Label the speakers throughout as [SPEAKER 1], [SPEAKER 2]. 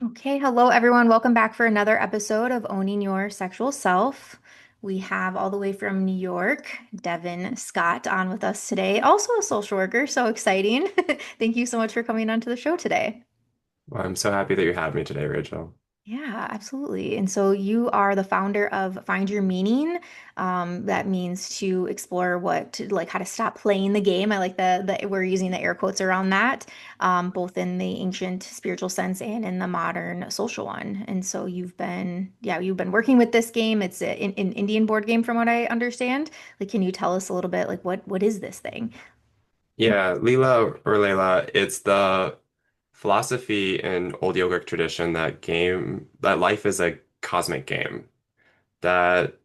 [SPEAKER 1] Okay, hello everyone. Welcome back for another episode of Owning Your Sexual Self. We have all the way from New York, Devin Scott on with us today, also a social worker. So exciting. Thank you so much for coming onto the show today.
[SPEAKER 2] Well, I'm so happy that you had me today, Rachel.
[SPEAKER 1] Yeah, absolutely. And so you are the founder of Find Your Meaning. That means to explore like how to stop playing the game. I like the we're using the air quotes around that, both in the ancient spiritual sense and in the modern social one. And so you've been working with this game. It's an Indian board game, from what I understand. Like, can you tell us a little bit, like what is this thing?
[SPEAKER 2] Yeah, Leela or Layla, it's the philosophy in old yogic tradition that life is a cosmic game, that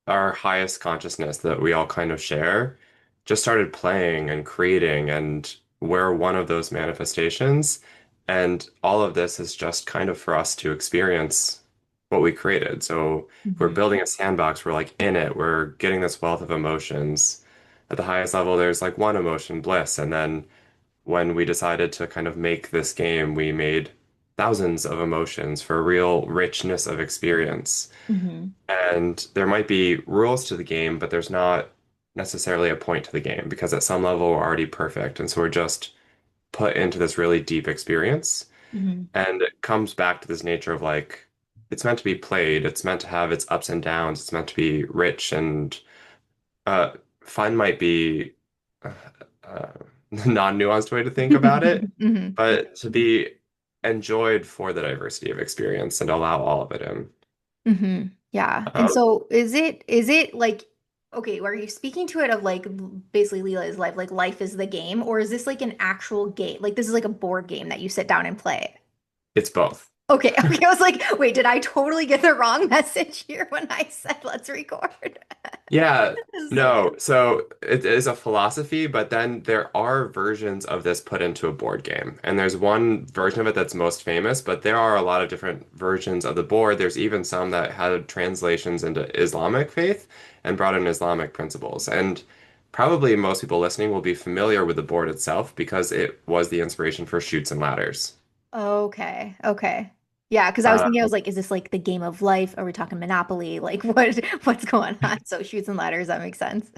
[SPEAKER 2] our highest consciousness that we all kind of share just started playing and creating, and we're one of those manifestations. And all of this is just kind of for us to experience what we created. So if we're
[SPEAKER 1] Hmm.
[SPEAKER 2] building a sandbox, we're like in it, we're getting this wealth of emotions. At the highest level, there's like one emotion, bliss. And then when we decided to kind of make this game, we made thousands of emotions for real richness of experience.
[SPEAKER 1] Hmm.
[SPEAKER 2] And there might be rules to the game, but there's not necessarily a point to the game because at some level we're already perfect. And so we're just put into this really deep experience.
[SPEAKER 1] Hmm.
[SPEAKER 2] And it comes back to this nature of like, it's meant to be played, it's meant to have its ups and downs, it's meant to be rich and uh, fun might be uh, uh, non-nuanced way to think about it,
[SPEAKER 1] Hmm.
[SPEAKER 2] but to be enjoyed for the diversity of experience and allow all of it in.
[SPEAKER 1] Yeah. And
[SPEAKER 2] Um,
[SPEAKER 1] so is it like, okay, are you speaking to it of like basically Leela's life, like life is the game, or is this like an actual game? Like this is like a board game that you sit down and play?
[SPEAKER 2] it's both.
[SPEAKER 1] Okay, okay. I was like, wait, did I totally get the wrong message here when I said let's record?
[SPEAKER 2] Yeah,
[SPEAKER 1] So
[SPEAKER 2] no. So it is a philosophy, but then there are versions of this put into a board game. And there's one version of it that's most famous, but there are a lot of different versions of the board. There's even some that had translations into Islamic faith and brought in Islamic principles. And probably most people listening will be familiar with the board itself because it was the inspiration for Chutes and Ladders.
[SPEAKER 1] okay, okay. Yeah, because I was
[SPEAKER 2] Uh,
[SPEAKER 1] thinking, I was like, is this like the game of life? Are we talking Monopoly? Like what's going on? So shoots and ladders, that makes sense.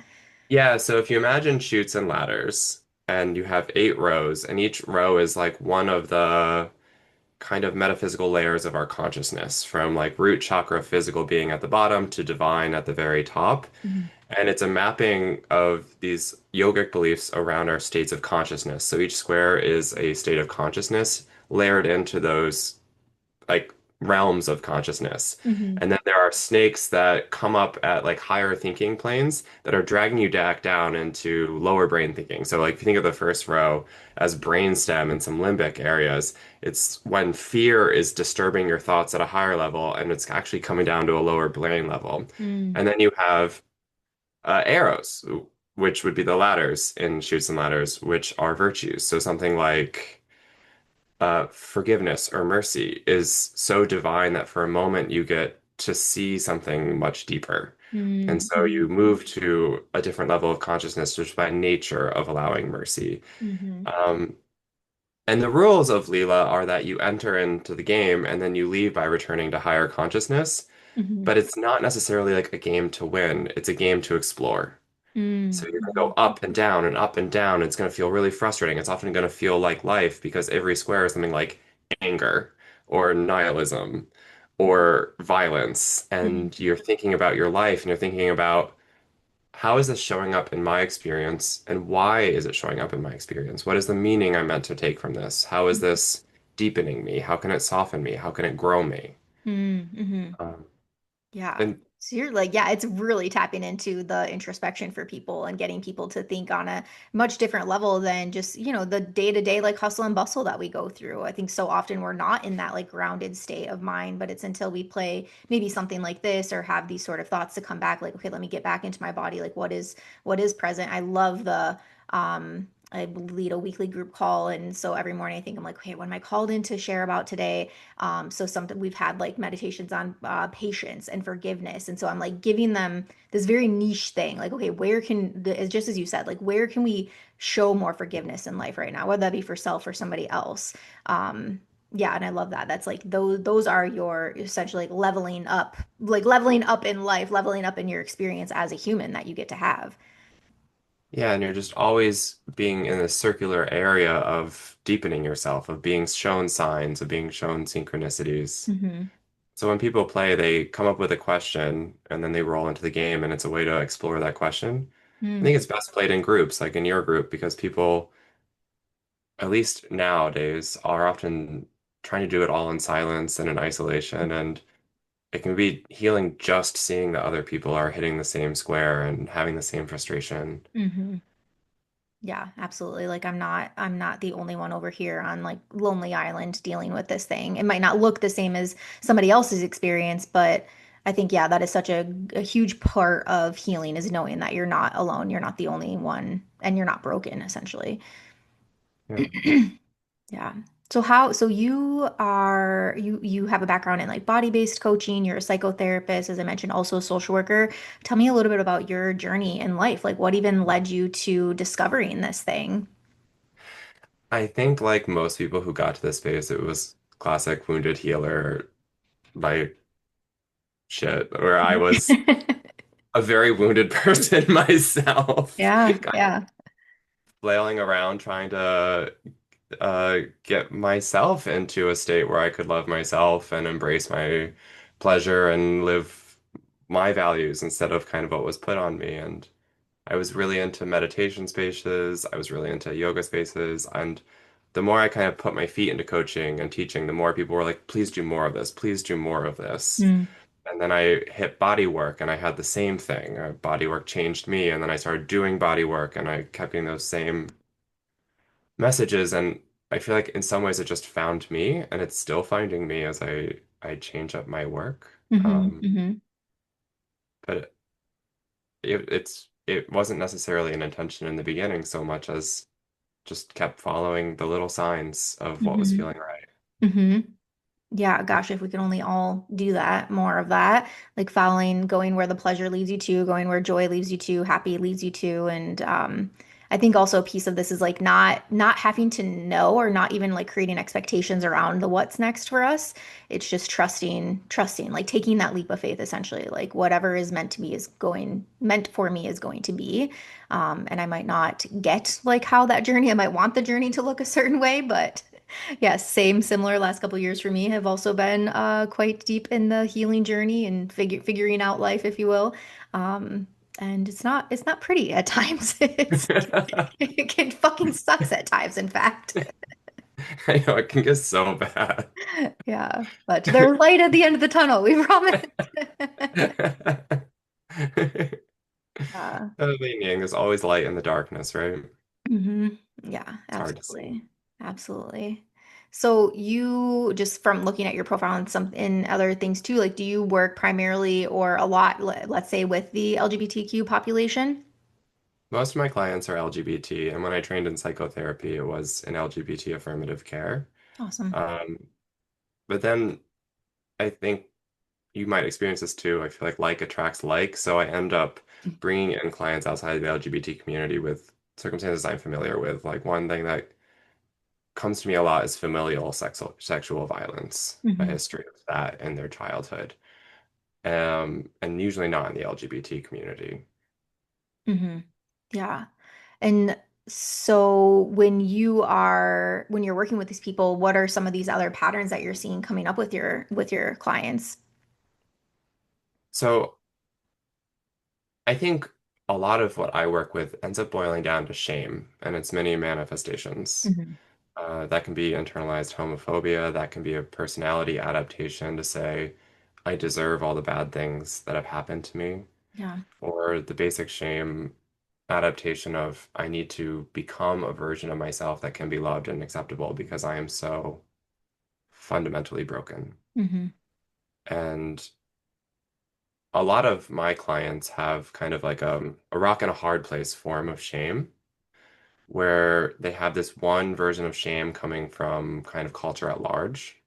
[SPEAKER 2] Yeah, so if you imagine chutes and ladders, and you have 8 rows, and each row is like one of the kind of metaphysical layers of our consciousness, from like root chakra physical being at the bottom to divine at the very top.
[SPEAKER 1] Mhm.
[SPEAKER 2] And it's a mapping of these yogic beliefs around our states of consciousness. So each square is a state of consciousness layered into those like realms of consciousness.
[SPEAKER 1] Mhm.
[SPEAKER 2] And then there are snakes that come up at like higher thinking planes that are dragging you back down into lower brain thinking. So like if you think of the first row as brainstem and some limbic areas, it's when fear is disturbing your thoughts at a higher level and it's actually coming down to a lower brain level.
[SPEAKER 1] Mm.
[SPEAKER 2] And then you have arrows, which would be the ladders in Shoots and Ladders, which are virtues. So something like forgiveness or mercy is so divine that for a moment you get to see something much deeper. And
[SPEAKER 1] Mm.
[SPEAKER 2] so you
[SPEAKER 1] Mhm.
[SPEAKER 2] move to a different level of consciousness just by nature of allowing mercy.
[SPEAKER 1] Mhm.
[SPEAKER 2] Um, and the rules of Leela are that you enter into the game and then you leave by returning to higher consciousness.
[SPEAKER 1] Mhm.
[SPEAKER 2] But it's not necessarily like a game to win, it's a game to explore. So
[SPEAKER 1] Mm.
[SPEAKER 2] you're going to go
[SPEAKER 1] Mhm.
[SPEAKER 2] up and down and up and down. It's going to feel really frustrating. It's often going to feel like life because every square is something like anger or nihilism or violence.
[SPEAKER 1] Mhm.
[SPEAKER 2] And you're thinking about your life and you're thinking about how is this showing up in my experience and why is it showing up in my experience? What is the meaning I'm meant to take from this? How is this deepening me? How can it soften me? How can it grow me?
[SPEAKER 1] Mm. Mhm.
[SPEAKER 2] Um,
[SPEAKER 1] Yeah.
[SPEAKER 2] and
[SPEAKER 1] So you're like, yeah, it's really tapping into the introspection for people and getting people to think on a much different level than just, the day-to-day like hustle and bustle that we go through. I think so often we're not in that like grounded state of mind, but it's until we play maybe something like this or have these sort of thoughts to come back like, okay, let me get back into my body. Like what is present? I love I lead a weekly group call, and so every morning I think I'm like, okay, what am I called in to share about today? So something we've had like meditations on patience and forgiveness. And so I'm like giving them this very niche thing. Like, okay, just as you said, like where can we show more forgiveness in life right now, whether that be for self or somebody else. Um, Yeah, and I love that. That's like those are your essentially like leveling up in life, leveling up in your experience as a human that you get to have.
[SPEAKER 2] Yeah, and you're just always being in this circular area of deepening yourself, of being shown signs, of being shown synchronicities.
[SPEAKER 1] Hmm.
[SPEAKER 2] So when people play, they come up with a question and then they roll into the game, and it's a way to explore that question. I
[SPEAKER 1] Mm.
[SPEAKER 2] think it's best played in groups, like in your group, because people, at least nowadays, are often trying to do it all in silence and in isolation, and it can be healing just seeing that other people are hitting the same square and having the same frustration.
[SPEAKER 1] Hmm. Yeah, absolutely. Like I'm not the only one over here on like Lonely Island dealing with this thing. It might not look the same as somebody else's experience, but I think yeah, that is such a huge part of healing is knowing that you're not alone, you're not the only one, and you're not broken essentially.
[SPEAKER 2] Yeah.
[SPEAKER 1] Yeah. So you have a background in like body-based coaching, you're a psychotherapist, as I mentioned, also a social worker. Tell me a little bit about your journey in life. Like what even led you to discovering this thing?
[SPEAKER 2] I think, like most people who got to this phase, it was classic wounded healer like shit, where I was a very wounded person myself,
[SPEAKER 1] Yeah,
[SPEAKER 2] kind of
[SPEAKER 1] yeah.
[SPEAKER 2] flailing around trying to get myself into a state where I could love myself and embrace my pleasure and live my values instead of kind of what was put on me. And I was really into meditation spaces, I was really into yoga spaces, and the more I kind of put my feet into coaching and teaching, the more people were like, please do more of this, please do more of this.
[SPEAKER 1] Mm,
[SPEAKER 2] And then I hit body work and I had the same thing. Body work changed me, and then I started doing body work and I kept getting those same messages. And I feel like in some ways it just found me, and it's still finding me as I change up my work.
[SPEAKER 1] hmm
[SPEAKER 2] Um,
[SPEAKER 1] hmm
[SPEAKER 2] but it wasn't necessarily an intention in the beginning so much as just kept following the little signs of what was
[SPEAKER 1] hmm
[SPEAKER 2] feeling right.
[SPEAKER 1] hmm Yeah, gosh, if we could only all do that, more of that, like following, going where the pleasure leads you to, going where joy leads you to, happy leads you to, and I think also a piece of this is like not having to know or not even like creating expectations around the what's next for us. It's just trusting, like taking that leap of faith, essentially, like whatever is meant for me is going to be, and I might not get like how that journey, I might want the journey to look a certain way, but. Yes, similar last couple years for me have also been quite deep in the healing journey and figuring out life, if you will. Um, and it's not pretty at times. It can fucking sucks at times, in fact.
[SPEAKER 2] I know it can get so bad.
[SPEAKER 1] Yeah, but there's light at the end of the tunnel, we promise. Uh,
[SPEAKER 2] Other than Yang, there's always light in the darkness, right?
[SPEAKER 1] hmm. Yeah,
[SPEAKER 2] It's hard to see.
[SPEAKER 1] absolutely. Absolutely. So you just from looking at your profile and some in other things too, like do you work primarily or a lot, let's say with the LGBTQ population?
[SPEAKER 2] Most of my clients are LGBT, and when I trained in psychotherapy, it was in LGBT affirmative care.
[SPEAKER 1] Awesome.
[SPEAKER 2] Um, but then I think you might experience this too. I feel like attracts like, so I end up bringing in clients outside of the LGBT community with circumstances I'm familiar with. Like one thing that comes to me a lot is familial sexual violence, a
[SPEAKER 1] Hmm.
[SPEAKER 2] history of that in their childhood, and usually not in the LGBT community.
[SPEAKER 1] Hmm. Yeah. And so when you're working with these people, what are some of these other patterns that you're seeing coming up with your clients?
[SPEAKER 2] So I think a lot of what I work with ends up boiling down to shame and its many manifestations.
[SPEAKER 1] Hmm.
[SPEAKER 2] That can be internalized homophobia, that can be a personality adaptation to say, I deserve all the bad things that have happened to me,
[SPEAKER 1] Yeah.
[SPEAKER 2] or the basic shame adaptation of I need to become a version of myself that can be loved and acceptable because I am so fundamentally broken.
[SPEAKER 1] Hmm.
[SPEAKER 2] And a lot of my clients have kind of like a rock and a hard place form of shame where they have this one version of shame coming from kind of culture at large,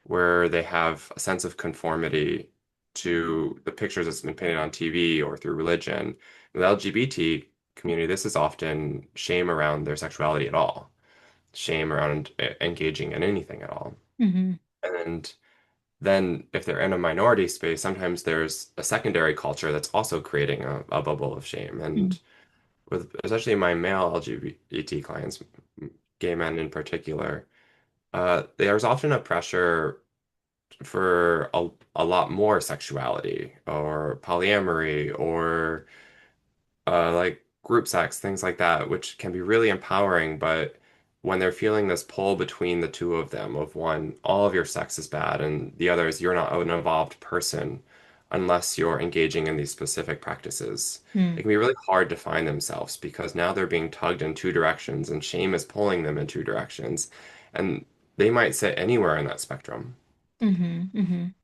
[SPEAKER 2] where they have a sense of conformity to the pictures that's been painted on TV or through religion. In the LGBT community, this is often shame around their sexuality at all. shame around engaging in anything at all.
[SPEAKER 1] Hmm.
[SPEAKER 2] And then if they're in a minority space, sometimes there's a secondary culture that's also creating a bubble of shame. And with especially my male LGBT clients, gay men in particular, there's often a pressure for a lot more sexuality or polyamory or like group sex, things like that, which can be really empowering. But when they're feeling this pull between the two of them, of one, all of your sex is bad, and the other is you're not an evolved person unless you're engaging in these specific practices, it can be really hard to find themselves because now they're being tugged in two directions, and shame is pulling them in two directions. And they might sit anywhere in that spectrum.
[SPEAKER 1] Hmm. Hmm.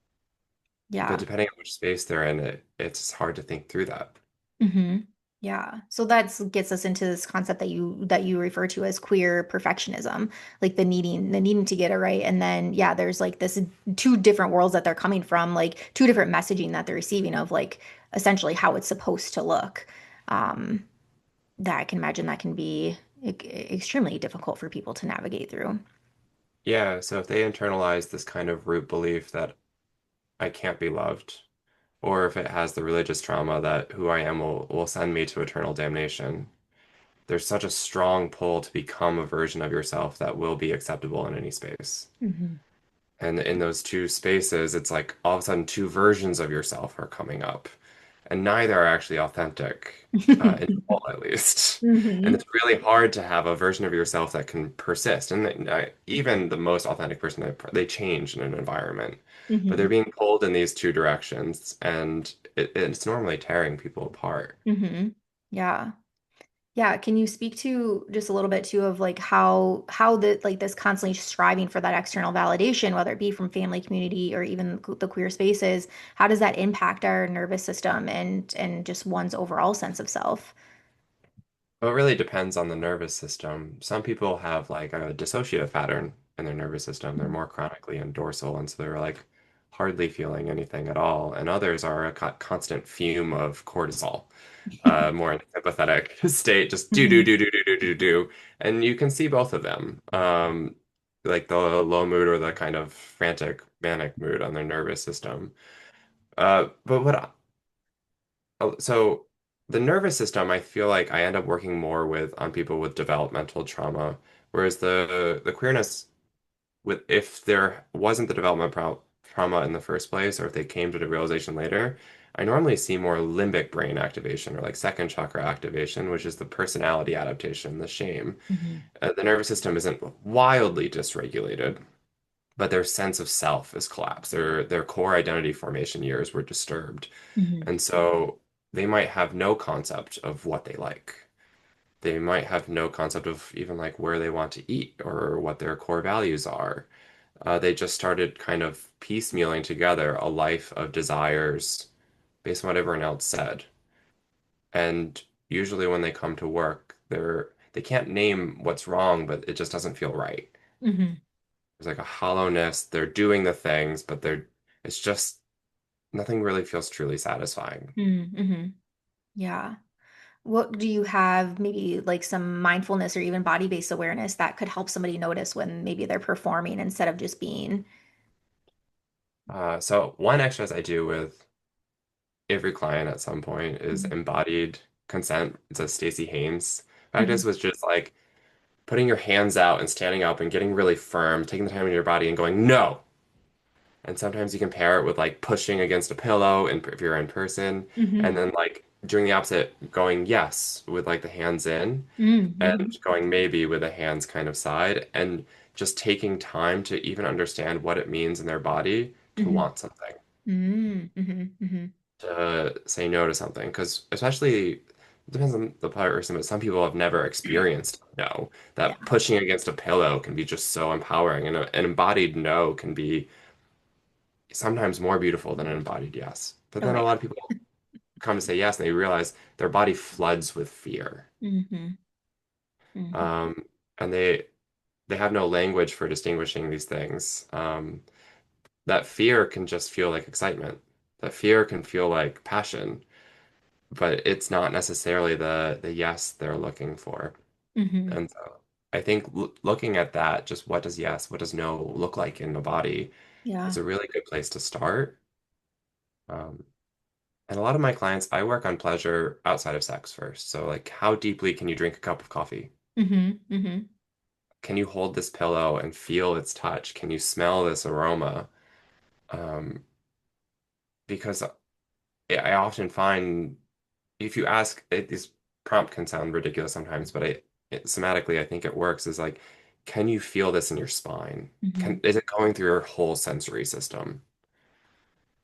[SPEAKER 2] But
[SPEAKER 1] Yeah.
[SPEAKER 2] depending on which space they're in, it's hard to think through that.
[SPEAKER 1] Hmm. Yeah. So that gets us into this concept that you refer to as queer perfectionism, like the needing to get it right. And then yeah, there's like this two different worlds that they're coming from, like two different messaging that they're receiving of like essentially how it's supposed to look. Um, that I can imagine that can be extremely difficult for people to navigate through.
[SPEAKER 2] Yeah, so if they internalize this kind of root belief that I can't be loved, or if it has the religious trauma that who I am will send me to eternal damnation, there's such a strong pull to become a version of yourself that will be acceptable in any space.
[SPEAKER 1] Hmm.
[SPEAKER 2] And in those two spaces, it's like all of a sudden two versions of yourself are coming up, and neither are actually authentic, in full at least. And
[SPEAKER 1] Hmm.
[SPEAKER 2] it's really hard to have a version of yourself that can persist. And even the most authentic person, they change in an environment, but they're
[SPEAKER 1] Hmm.
[SPEAKER 2] being pulled in these two directions, and it's normally tearing people apart.
[SPEAKER 1] Hmm. Yeah. Yeah, can you speak to just a little bit too of like how the like this constantly striving for that external validation, whether it be from family, community, or even the queer spaces, how does that impact our nervous system and just one's overall sense of self?
[SPEAKER 2] Well, it really depends on the nervous system. Some people have like a dissociative pattern in their nervous system. They're more chronically in dorsal, and so they're like hardly feeling anything at all. And others are a constant fume of cortisol, more in a sympathetic state, just do do
[SPEAKER 1] Hmm.
[SPEAKER 2] do do do do do do. And you can see both of them, like the low mood or the kind of frantic manic mood on their nervous system. But so the nervous system, I feel like I end up working more with on people with developmental trauma, whereas the queerness with if there wasn't the trauma in the first place, or if they came to the realization later, I normally see more limbic brain activation or like second chakra activation, which is the personality adaptation, the shame.
[SPEAKER 1] Hmm.
[SPEAKER 2] The nervous system isn't wildly dysregulated, but their sense of self is collapsed. Their core identity formation years were disturbed.
[SPEAKER 1] Hmm.
[SPEAKER 2] And so they might have no concept of what they like. They might have no concept of even like where they want to eat or what their core values are. They just started kind of piecemealing together a life of desires based on what everyone else said. And usually when they come to work, they can't name what's wrong, but it just doesn't feel right.
[SPEAKER 1] Hmm.
[SPEAKER 2] There's like a hollowness. They're doing the things, but it's just nothing really feels truly satisfying.
[SPEAKER 1] Hmm. Yeah. What do you have, maybe like some mindfulness or even body-based awareness that could help somebody notice when maybe they're performing instead of just being?
[SPEAKER 2] So one exercise I do with every client at some point is
[SPEAKER 1] Mhm.
[SPEAKER 2] embodied consent. It's a Stacey Haynes practice,
[SPEAKER 1] Mhm.
[SPEAKER 2] which just like putting your hands out and standing up and getting really firm, taking the time in your body and going, no. And sometimes you can pair it with like pushing against a pillow and if you're in person, and
[SPEAKER 1] Mhm.
[SPEAKER 2] then like doing the opposite, going yes with like the hands in and
[SPEAKER 1] Mhm.
[SPEAKER 2] going maybe with the hands kind of side and just taking time to even understand what it means in their body to
[SPEAKER 1] Mhm.
[SPEAKER 2] want something,
[SPEAKER 1] Mhm. Mhm. Mhm.
[SPEAKER 2] to say no to something. Because especially, it depends on the person, but some people have never experienced no.
[SPEAKER 1] Yeah.
[SPEAKER 2] That pushing against a pillow can be just so empowering, and an embodied no can be sometimes more beautiful than an embodied yes. But
[SPEAKER 1] Oh
[SPEAKER 2] then a
[SPEAKER 1] yeah.
[SPEAKER 2] lot of people come to say yes, and they realize their body floods with fear.
[SPEAKER 1] Mhm. Mhm.
[SPEAKER 2] Um, and they have no language for distinguishing these things. That fear can just feel like excitement. That fear can feel like passion, but it's not necessarily the yes they're looking for.
[SPEAKER 1] Mhm.
[SPEAKER 2] And so I think looking at that, just what does yes, what does no look like in the body
[SPEAKER 1] Yeah.
[SPEAKER 2] is a really good place to start. Um, and a lot of my clients, I work on pleasure outside of sex first. So, like, how deeply can you drink a cup of coffee?
[SPEAKER 1] Mm-hmm. Mm-hmm.
[SPEAKER 2] Can you hold this pillow and feel its touch? Can you smell this aroma? Um, because I often find if you ask, this prompt can sound ridiculous sometimes, but somatically, I think it works. Is like, can you feel this in your spine?
[SPEAKER 1] Mm-hmm.
[SPEAKER 2] Is it going through your whole sensory system?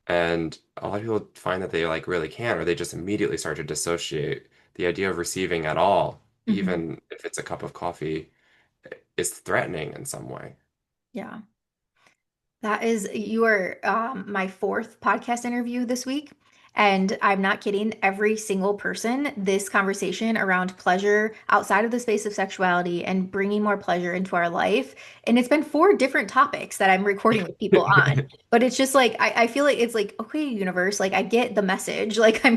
[SPEAKER 2] And a lot of people find that they like really can't, or they just immediately start to dissociate the idea of receiving at all,
[SPEAKER 1] Mm-hmm.
[SPEAKER 2] even if it's a cup of coffee, is threatening in some way.
[SPEAKER 1] Yeah. That is, you are my fourth podcast interview this week. And I'm not kidding. Every single person, this conversation around pleasure outside of the space of sexuality and bringing more pleasure into our life. And it's been four different topics that I'm recording with people on. But it's just like, I feel like it's like, okay, universe, like I get the message. Like I'm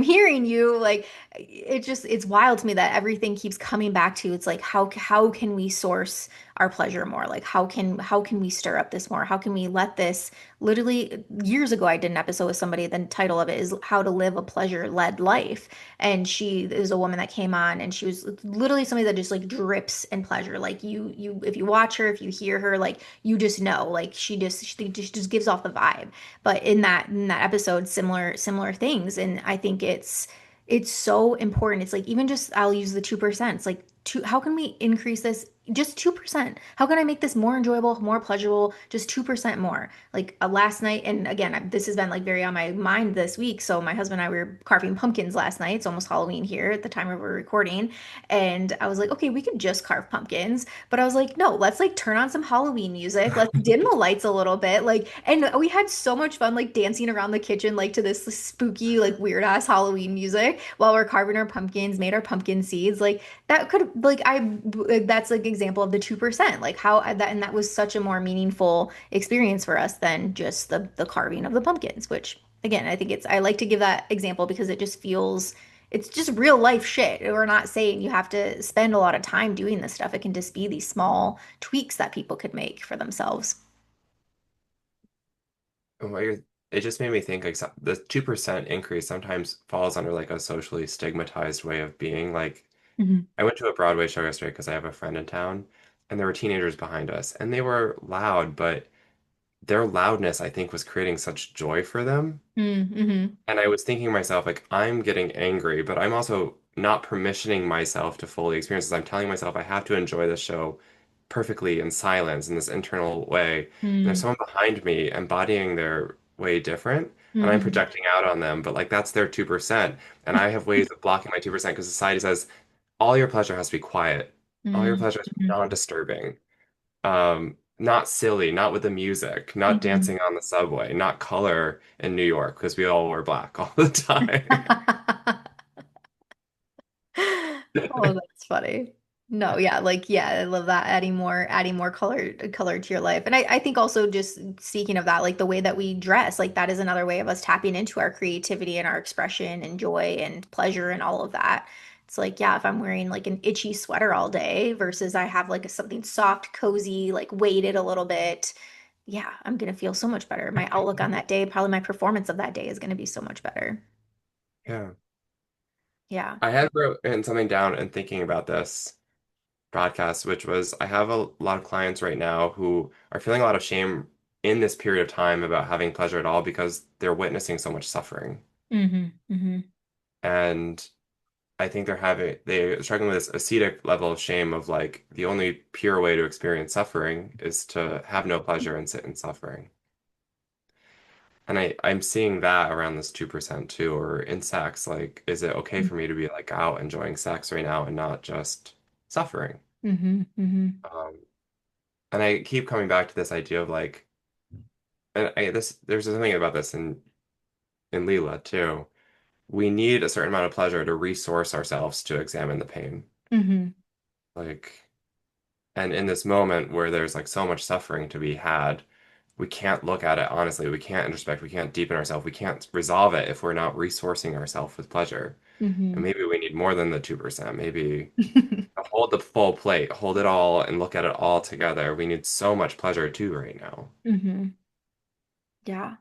[SPEAKER 1] hearing you. Like it's wild to me that everything keeps coming back to, it's like, how can we source our pleasure more? Like how can we stir up this more? How can we let this, literally years ago I did an episode with somebody, the title of it is How to Live a Pleasure-Led Life. And she is a woman that came on and she was literally somebody that just like drips in pleasure. Like you if you watch her, if you hear her, like you just know, like she just gives off the vibe. But in that episode, similar things. And I think it's so important. It's like, even just, I'll use the 2%. It's like, how can we increase this just 2%? How can I make this more enjoyable, more pleasurable, just 2% more? Like last night, and again, this has been like very on my mind this week. So my husband and I were carving pumpkins last night. It's almost Halloween here at the time of we're recording. And I was like, okay, we could just carve pumpkins. But I was like, no, let's like turn on some Halloween music. Let's dim the lights a little bit. Like, and we had so much fun like dancing around the kitchen, like to this spooky, like weird ass Halloween music while we're carving our pumpkins, made our pumpkin seeds. Like that could, like, that's like example of the 2%. Like how that, and that was such a more meaningful experience for us than just the carving of the pumpkins, which again, I think I like to give that example because it just feels, it's just real life shit. We're not saying you have to spend a lot of time doing this stuff. It can just be these small tweaks that people could make for themselves.
[SPEAKER 2] What you're, it just made me think like the 2% increase sometimes falls under like a socially stigmatized way of being. Like,
[SPEAKER 1] Hmm.
[SPEAKER 2] I went to a Broadway show yesterday because I have a friend in town, and there were teenagers behind us, and they were loud, but their loudness, I think, was creating such joy for them.
[SPEAKER 1] Mm-hmm.
[SPEAKER 2] And I was thinking to myself, like, I'm getting angry, but I'm also not permissioning myself to fully experience this. I'm telling myself I have to enjoy the show perfectly in silence in this internal way. And there's someone behind me embodying their way different, and I'm
[SPEAKER 1] Mm-hmm.
[SPEAKER 2] projecting out on them, but like that's their 2%. And I have ways of blocking my 2% because society says all your pleasure has to be quiet. All your pleasure has to be
[SPEAKER 1] Mm-hmm.
[SPEAKER 2] non-disturbing. Not silly, not with the music, not
[SPEAKER 1] Mm-hmm.
[SPEAKER 2] dancing on the subway, not color in New York because we all wear black all the time.
[SPEAKER 1] Oh, that's funny. No, yeah, like yeah, I love that. Adding more color to your life. And I think also, just speaking of that, like the way that we dress, like that is another way of us tapping into our creativity and our expression and joy and pleasure and all of that. It's like, yeah, if I'm wearing like an itchy sweater all day versus I have like something soft, cozy, like weighted a little bit, yeah, I'm gonna feel so much better. My outlook on that day, probably my performance of that day is gonna be so much better.
[SPEAKER 2] Yeah.
[SPEAKER 1] Yeah.
[SPEAKER 2] I had written something down and thinking about this podcast, which was I have a lot of clients right now who are feeling a lot of shame in this period of time about having pleasure at all because they're witnessing so much suffering.
[SPEAKER 1] Mm-hmm. Mm-hmm.
[SPEAKER 2] And I think they're struggling with this ascetic level of shame of like the only pure way to experience suffering is to have no pleasure and sit in suffering. And I'm seeing that around this 2% too, or in sex. Like, is it okay for me to be like out enjoying sex right now and not just suffering?
[SPEAKER 1] Mm-hmm. Mm-hmm.
[SPEAKER 2] Um, and I keep coming back to this idea of like, and there's something about this in Leela too. We need a certain amount of pleasure to resource ourselves to examine the pain.
[SPEAKER 1] Mm-hmm.
[SPEAKER 2] Like, and in this moment where there's like so much suffering to be had, we can't look at it honestly. We can't introspect. We can't deepen ourselves. We can't resolve it if we're not resourcing ourselves with pleasure. And
[SPEAKER 1] Hmm.
[SPEAKER 2] maybe we need more than the 2%. Maybe hold the full plate, hold it all, and look at it all together. We need so much pleasure too right now.
[SPEAKER 1] Hmm. Yeah.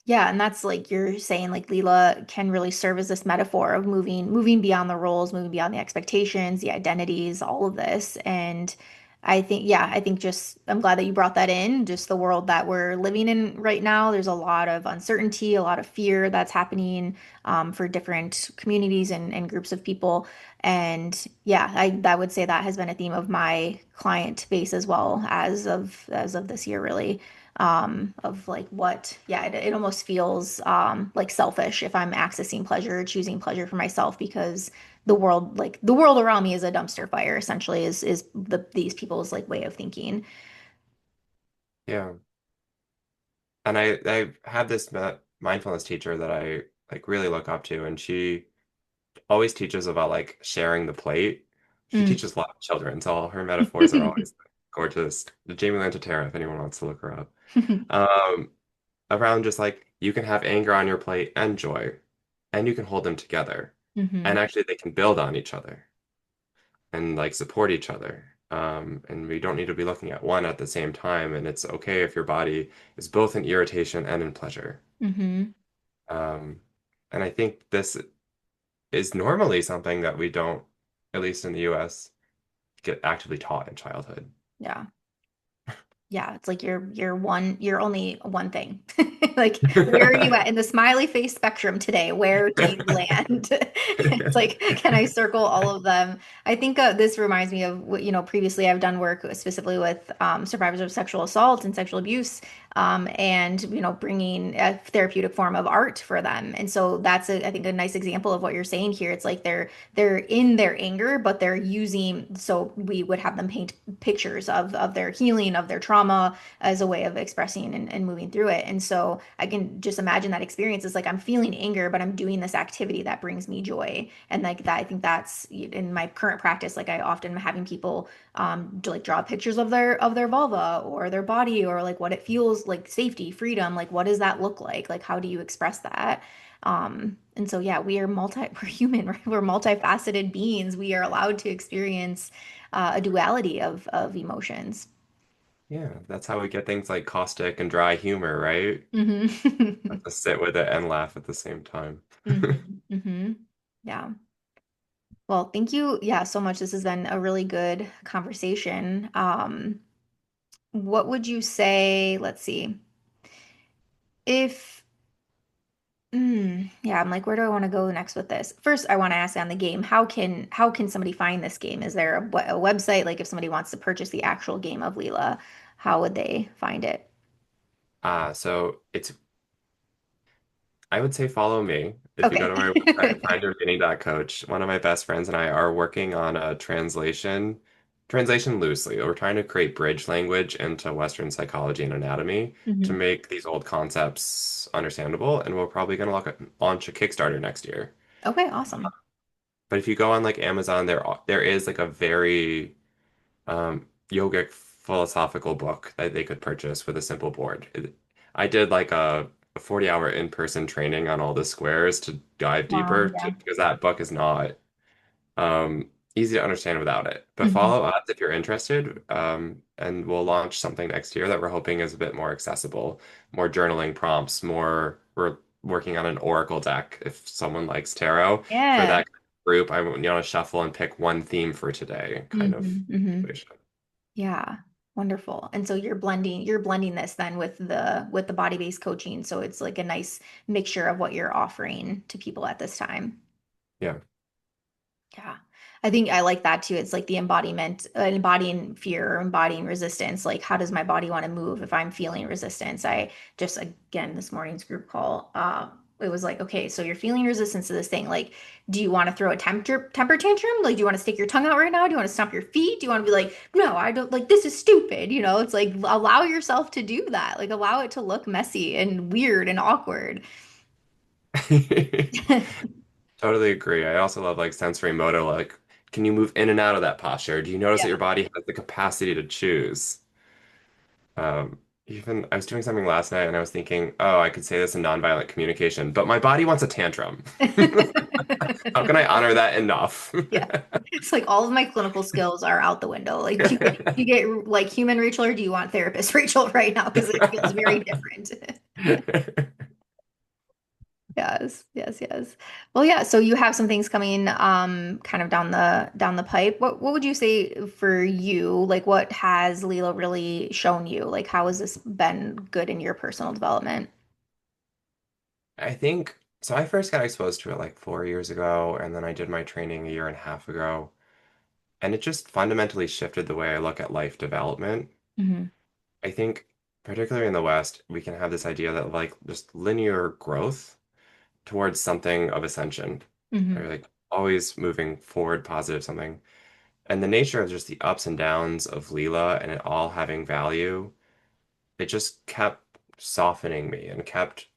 [SPEAKER 1] Yeah, and that's like you're saying, like Leela can really serve as this metaphor of moving beyond the roles, moving beyond the expectations, the identities, all of this. And I think, yeah, I think just I'm glad that you brought that in. Just the world that we're living in right now, there's a lot of uncertainty, a lot of fear that's happening for different communities and groups of people. And yeah, I would say that has been a theme of my client base as well as of this year, really of like what yeah it almost feels like selfish if I'm accessing pleasure, choosing pleasure for myself because the world around me is a dumpster fire essentially is these people's like way of thinking.
[SPEAKER 2] Yeah. And I had this mindfulness teacher that I like really look up to, and she always teaches about like sharing the plate. She
[SPEAKER 1] Mm.
[SPEAKER 2] teaches a lot of children, so all her metaphors are always gorgeous. Jamie Lantatera, if anyone wants to look her up. Um, Around just like you can have anger on your plate and joy, and you can hold them together.
[SPEAKER 1] Hmm.
[SPEAKER 2] And actually they can build on each other and like support each other. And we don't need to be looking at one at the same time. And it's okay if your body is both in irritation and in pleasure.
[SPEAKER 1] Hmm.
[SPEAKER 2] Um, and I think this is normally something that we don't, at least in the US, get actively taught in childhood.
[SPEAKER 1] Yeah. Yeah, it's like you're only one thing. Like, where are you at in the smiley face spectrum today? Where do you land? It's like, can I circle all of them? I think this reminds me of what, previously I've done work specifically with survivors of sexual assault and sexual abuse, and, bringing a therapeutic form of art for them. And so that's, I think, a nice example of what you're saying here. It's like they're in their anger, but they're using, so we would have them paint pictures of their healing, of their trauma as a way of expressing and moving through it. And so I can just imagine that experience is like I'm feeling anger, but I'm doing this activity that brings me joy. And like that, I think that's in my current practice, like I often am having people like draw pictures of their vulva or their body or like what it feels like, safety, freedom, like what does that look like? Like how do you express that? And so yeah, we're human, right? We're multifaceted beings. We are allowed to experience a duality of emotions.
[SPEAKER 2] Yeah, that's how we get things like caustic and dry humor, right?
[SPEAKER 1] Hmm.
[SPEAKER 2] Have to sit with it and laugh at the same time.
[SPEAKER 1] Hmm. Hmm. Yeah. Well, thank you, yeah, so much. This has been a really good conversation. What would you say? Let's see. If yeah, I'm like, where do I want to go next with this? First, I want to ask on the game, how can somebody find this game? Is there a website? Like if somebody wants to purchase the actual game of Leela, how would they find it?
[SPEAKER 2] So it's I would say follow me. If you go
[SPEAKER 1] Okay.
[SPEAKER 2] to my website, findyourmeaning.coach, one of my best friends and I are working on a translation loosely. We're trying to create bridge language into Western psychology and anatomy to
[SPEAKER 1] Hmm.
[SPEAKER 2] make these old concepts understandable. And we're probably going to launch a Kickstarter next year.
[SPEAKER 1] Okay, awesome.
[SPEAKER 2] But if you go on like Amazon, there is like a very yogic philosophical book that they could purchase with a simple board. I did like a 40-hour in-person training on all the squares to dive
[SPEAKER 1] Wow,
[SPEAKER 2] deeper
[SPEAKER 1] yeah.
[SPEAKER 2] because that book is not easy to understand without it. But
[SPEAKER 1] Hmm.
[SPEAKER 2] follow us if you're interested, and we'll launch something next year that we're hoping is a bit more accessible, more journaling prompts, more we're working on an oracle deck if someone likes tarot. For
[SPEAKER 1] Yeah.
[SPEAKER 2] that group, I want to shuffle and pick one theme for today, kind of
[SPEAKER 1] Hmm. Hmm.
[SPEAKER 2] situation.
[SPEAKER 1] Yeah. Wonderful. And so you're blending this then with the body-based coaching. So it's like a nice mixture of what you're offering to people at this time.
[SPEAKER 2] Yeah.
[SPEAKER 1] Yeah. I think I like that too. It's like the embodiment, embodying fear, embodying resistance. Like, how does my body want to move if I'm feeling resistance? I just, again, this morning's group call, it was like, okay, so you're feeling resistance to this thing. Like, do you want to throw a temper tantrum? Like, do you want to stick your tongue out right now? Do you want to stomp your feet? Do you want to be like, no, I don't like this is stupid? It's like allow yourself to do that. Like, allow it to look messy and weird and awkward.
[SPEAKER 2] Totally agree. I also love like sensory motor, like, can you move in and out of that posture? Do you notice that your body has the capacity to choose? Even I was doing something last night and I was thinking, oh, I could say this in nonviolent communication, but my body wants a tantrum. How can I honor that enough?
[SPEAKER 1] Yeah. It's like all of my clinical skills are out the window. Like, do you get like human Rachel or do you want therapist Rachel right now? Because it feels very different. Yes, yes, yes. Well, yeah, so you have some things coming kind of down the pipe. What would you say for you? Like what has Leela really shown you? Like how has this been good in your personal development?
[SPEAKER 2] I think so. I first got exposed to it like 4 years ago, and then I did my training a year and a half ago, and it just fundamentally shifted the way I look at life development.
[SPEAKER 1] Hmm.
[SPEAKER 2] I think, particularly in the West, we can have this idea that like just linear growth towards something of ascension, or
[SPEAKER 1] Hmm.
[SPEAKER 2] like always moving forward, positive something. And the nature of just the ups and downs of Leela and it all having value, it just kept softening me and kept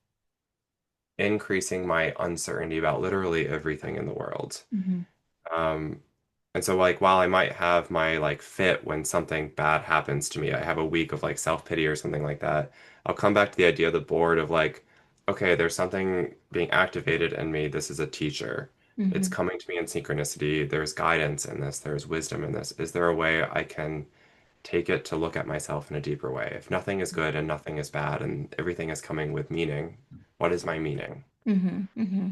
[SPEAKER 2] increasing my uncertainty about literally everything in the world.
[SPEAKER 1] Hmm.
[SPEAKER 2] Um, and so like while I might have my like fit when something bad happens to me, I have a week of like self-pity or something like that. I'll come back to the idea of the board of like, okay, there's something being activated in me. This is a teacher. It's
[SPEAKER 1] Hmm.
[SPEAKER 2] coming to me in synchronicity. There's guidance in this. There's wisdom in this. Is there a way I can take it to look at myself in a deeper way? If nothing is good and nothing is bad and everything is coming with meaning, what is my meaning?
[SPEAKER 1] Hmm. Hmm.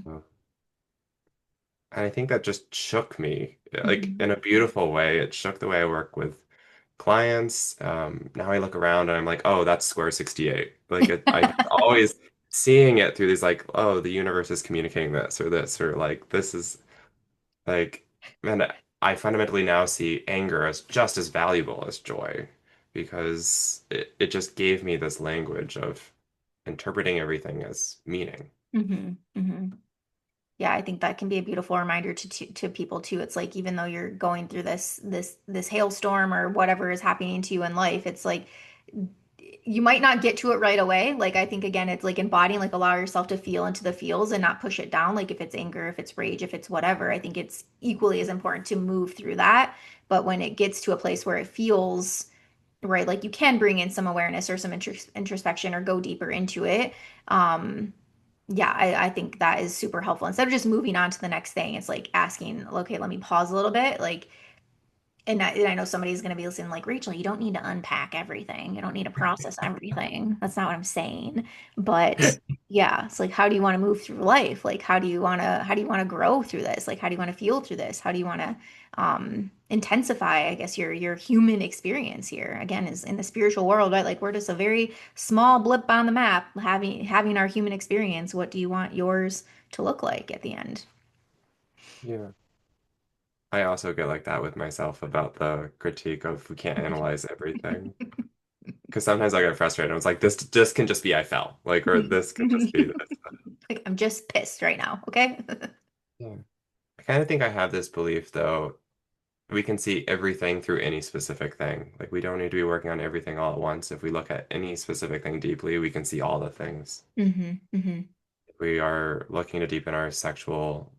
[SPEAKER 2] And I think that just shook me, like
[SPEAKER 1] Hmm.
[SPEAKER 2] in a beautiful way. It shook the way I work with clients. Now I look around and I'm like, oh, that's square 68. Like I always seeing it through these like, oh, the universe is communicating this, or like this is like, man, I fundamentally now see anger as just as valuable as joy because it just gave me this language of interpreting everything as meaning.
[SPEAKER 1] Hmm. Hmm. Yeah, I think that can be a beautiful reminder to people too. It's like even though you're going through this hailstorm or whatever is happening to you in life, it's like you might not get to it right away. Like I think again, it's like embodying, like allow yourself to feel into the feels and not push it down. Like if it's anger, if it's rage, if it's whatever, I think it's equally as important to move through that. But when it gets to a place where it feels right, like you can bring in some awareness or some introspection or go deeper into it. Um, yeah, I think that is super helpful. Instead of just moving on to the next thing, it's like asking, okay, let me pause a little bit. Like, and I know somebody's going to be listening, like, Rachel, you don't need to unpack everything. You don't need to process everything. That's not what I'm saying. But yeah, it's like, how do you want to move through life? Like, how do you want to grow through this? Like, how do you want to feel through this? How do you want to intensify, I guess, your human experience here? Again, is in the spiritual world, right? Like, we're just a very small blip on the map, having our human experience. What do you want yours to look like at the end?
[SPEAKER 2] Yeah. I also get like that with myself about the critique of we can't analyze everything. Because sometimes I get frustrated. I was like, this can just be I fell. Like, or this can just be this.
[SPEAKER 1] Like, I'm just pissed right now, okay?
[SPEAKER 2] Yeah. I kind of think I have this belief though, we can see everything through any specific thing. Like we don't need to be working on everything all at once. If we look at any specific thing deeply, we can see all the things.
[SPEAKER 1] Hmm. Hmm.
[SPEAKER 2] If we are looking to deepen our sexual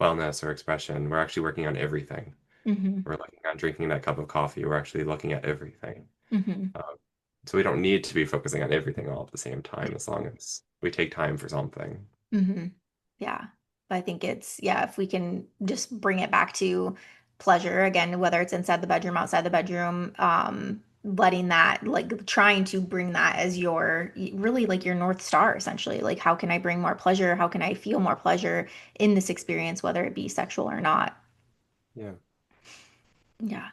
[SPEAKER 2] wellness or expression, we're actually working on everything.
[SPEAKER 1] Hmm.
[SPEAKER 2] We're looking at drinking that cup of coffee. We're actually looking at everything.
[SPEAKER 1] Hmm.
[SPEAKER 2] Um, so we don't need to be focusing on everything all at the same time as long as we take time for something.
[SPEAKER 1] Hmm. Yeah. But I think it's, yeah, if we can just bring it back to pleasure again, whether it's inside the bedroom, outside the bedroom, letting that, like trying to bring that as your really like your North Star, essentially. Like, how can I bring more pleasure? How can I feel more pleasure in this experience, whether it be sexual or not?
[SPEAKER 2] Yeah.
[SPEAKER 1] Yeah.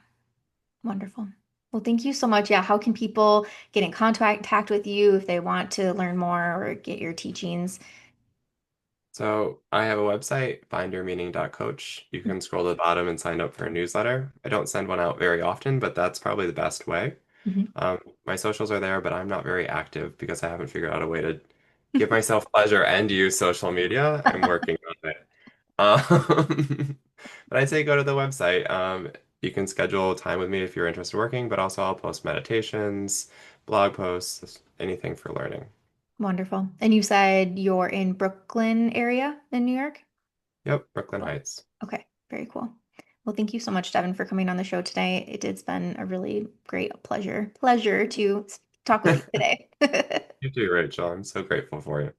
[SPEAKER 1] Wonderful. Well, thank you so much. Yeah. How can people get in contact with you if they want to learn more or get your teachings?
[SPEAKER 2] So I have a website, findyourmeaning.coach. You can scroll to the bottom and sign up for a newsletter. I don't send one out very often, but that's probably the best way.
[SPEAKER 1] Mhm.
[SPEAKER 2] My socials are there, but I'm not very active because I haven't figured out a way to give myself pleasure and use social media. I'm working on it. But I'd say go to the website. You can schedule time with me if you're interested in working, but also I'll post meditations, blog posts, anything for learning.
[SPEAKER 1] Wonderful. And you said you're in Brooklyn area in New York?
[SPEAKER 2] Yep, Brooklyn
[SPEAKER 1] Cool.
[SPEAKER 2] Heights.
[SPEAKER 1] Okay, very cool. Well, thank you so much, Devin, for coming on the show today. It's been a really great pleasure to talk with you today.
[SPEAKER 2] You too, Rachel. I'm so grateful for you.